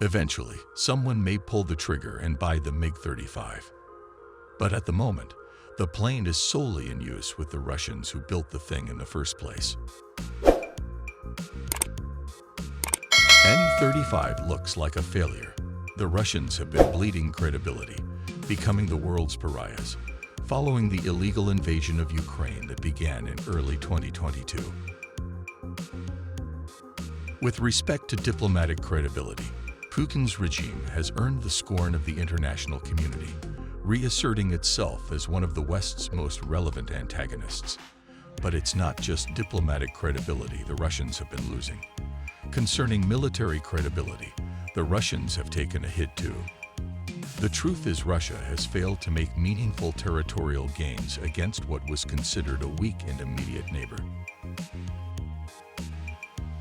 Eventually, someone may pull the trigger and buy the MiG-35. But at the moment, the plane is solely in use with the Russians who built the thing in the first place. Mi-35 looks like a failure. The Russians have been bleeding credibility, becoming the world's pariahs, following the illegal invasion of Ukraine that began in early 2022. With respect to diplomatic credibility, Putin's regime has earned the scorn of the international community, reasserting itself as one of the West's most relevant antagonists. But it's not just diplomatic credibility the Russians have been losing. Concerning military credibility, the Russians have taken a hit too. The truth is Russia has failed to make meaningful territorial gains against what was considered a weak and immediate neighbor.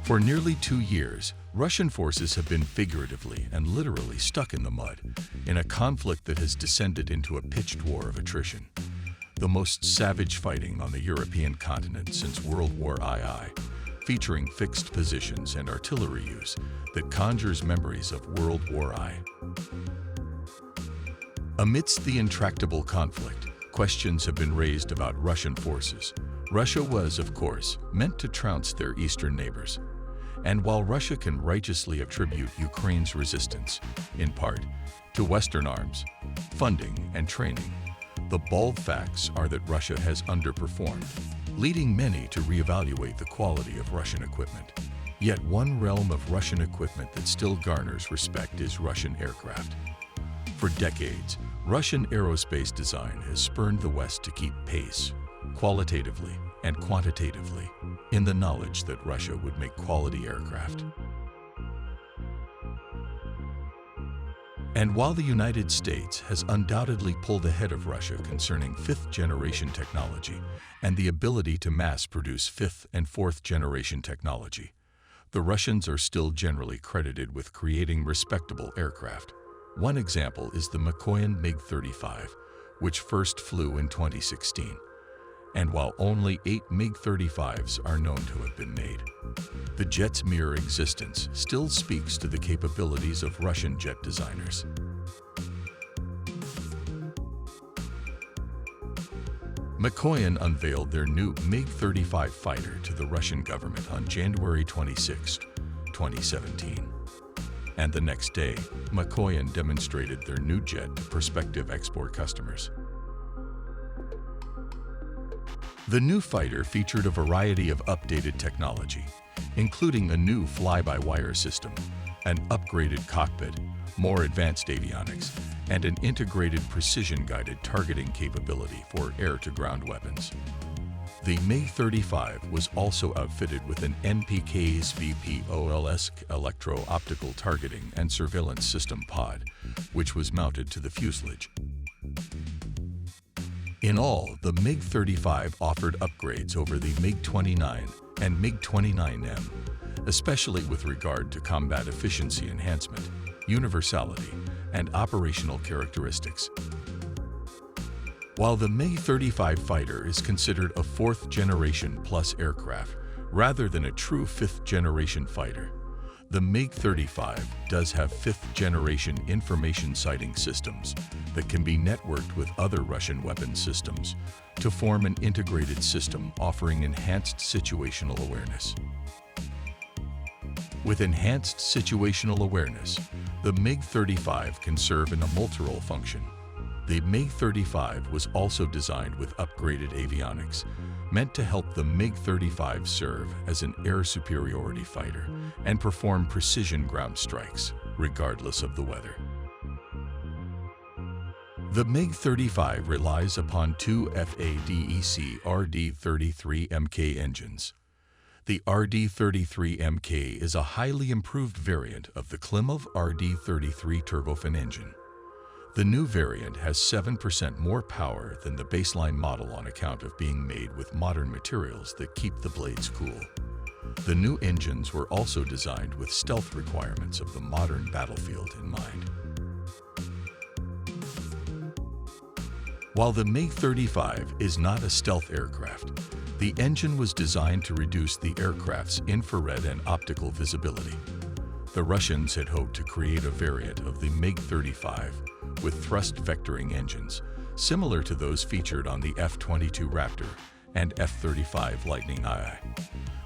For nearly 2 years, Russian forces have been figuratively and literally stuck in the mud, in a conflict that has descended into a pitched war of attrition. The most savage fighting on the European continent since World War II, featuring fixed positions and artillery use that conjures memories of World War I. Amidst the intractable conflict, questions have been raised about Russian forces. Russia was, of course, meant to trounce their eastern neighbors. And while Russia can righteously attribute Ukraine's resistance, in part, to Western arms, funding, and training, the bald facts are that Russia has underperformed, leading many to reevaluate the quality of Russian equipment. Yet one realm of Russian equipment that still garners respect is Russian aircraft. For decades, Russian aerospace design has spurned the West to keep pace, qualitatively and quantitatively, in the knowledge that Russia would make quality aircraft. And while the United States has undoubtedly pulled ahead of Russia concerning fifth-generation technology and the ability to mass-produce fifth- and fourth-generation technology, the Russians are still generally credited with creating respectable aircraft. One example is the Mikoyan MiG-35, which first flew in 2016. And while only 8 MiG-35s are known to have been made, the jet's mere existence still speaks to the capabilities of Russian jet designers. Mikoyan unveiled their new MiG-35 fighter to the Russian government on January 26, 2017. And the next day, Mikoyan demonstrated their new jet to prospective export customers. The new fighter featured a variety of updated technology, including a new fly-by-wire system, an upgraded cockpit, more advanced avionics, and an integrated precision-guided targeting capability for air-to-ground weapons. The MiG-35 was also outfitted with an NPK-SVPOLS electro-optical targeting and surveillance system pod, which was mounted to the fuselage. In all, the MiG-35 offered upgrades over the MiG-29 and MiG-29M, especially with regard to combat efficiency enhancement, universality, and operational characteristics. While the MiG-35 fighter is considered a fourth-generation plus aircraft rather than a true fifth-generation fighter, the MiG-35 does have fifth-generation information sighting systems that can be networked with other Russian weapon systems to form an integrated system offering enhanced situational awareness. With enhanced situational awareness, the MiG-35 can serve in a multi-role function. The MiG-35 was also designed with upgraded avionics, meant to help the MiG-35 serve as an air superiority fighter and perform precision ground strikes, regardless of the weather. The MiG-35 relies upon two FADEC RD-33MK engines. The RD-33MK is a highly improved variant of the Klimov RD-33 turbofan engine. The new variant has 7% more power than the baseline model on account of being made with modern materials that keep the blades cool. The new engines were also designed with stealth requirements of the modern battlefield in mind. While the MiG-35 is not a stealth aircraft, the engine was designed to reduce the aircraft's infrared and optical visibility. The Russians had hoped to create a variant of the MiG-35 with thrust vectoring engines, similar to those featured on the F-22 Raptor and F-35 Lightning II.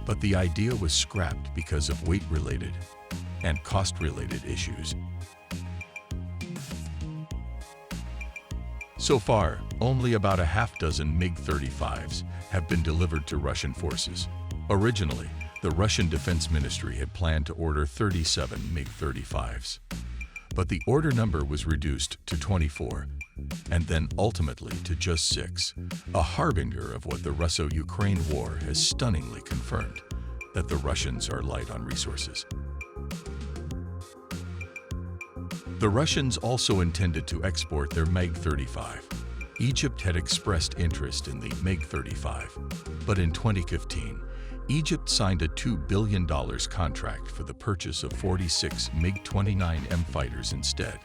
But the idea was scrapped because of weight-related and cost-related issues. So far, only about a half-dozen MiG-35s have been delivered to Russian forces. Originally, the Russian Defense Ministry had planned to order 37 MiG-35s, but the order number was reduced to 24, and then ultimately to just 6, a harbinger of what the Russo-Ukraine war has stunningly confirmed, that the Russians are light on resources. The Russians also intended to export their MiG-35. Egypt had expressed interest in the MiG-35, but in 2015, Egypt signed a $2 billion contract for the purchase of 46 MiG-29M fighters instead.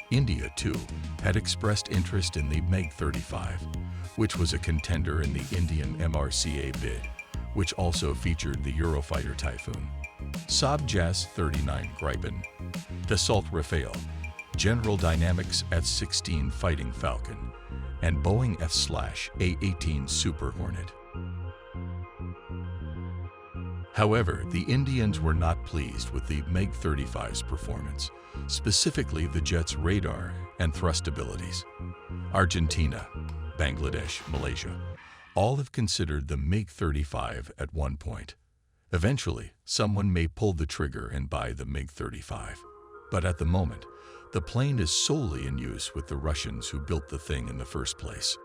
India, too, had expressed interest in the MiG-35, which was a contender in the Indian MRCA bid, which also featured the Eurofighter Typhoon, Saab JAS-39 Gripen, Dassault Rafale, General Dynamics F-16 Fighting Falcon, and Boeing F/A-18 Super Hornet. However, the Indians were not pleased with the MiG-35's performance, specifically the jet's radar and thrust abilities. Argentina, Bangladesh, Malaysia, all have considered the MiG-35 at one point. Eventually, someone may pull the trigger and buy the MiG-35. But at the moment, the plane is solely in use with the Russians who built the thing in the first place.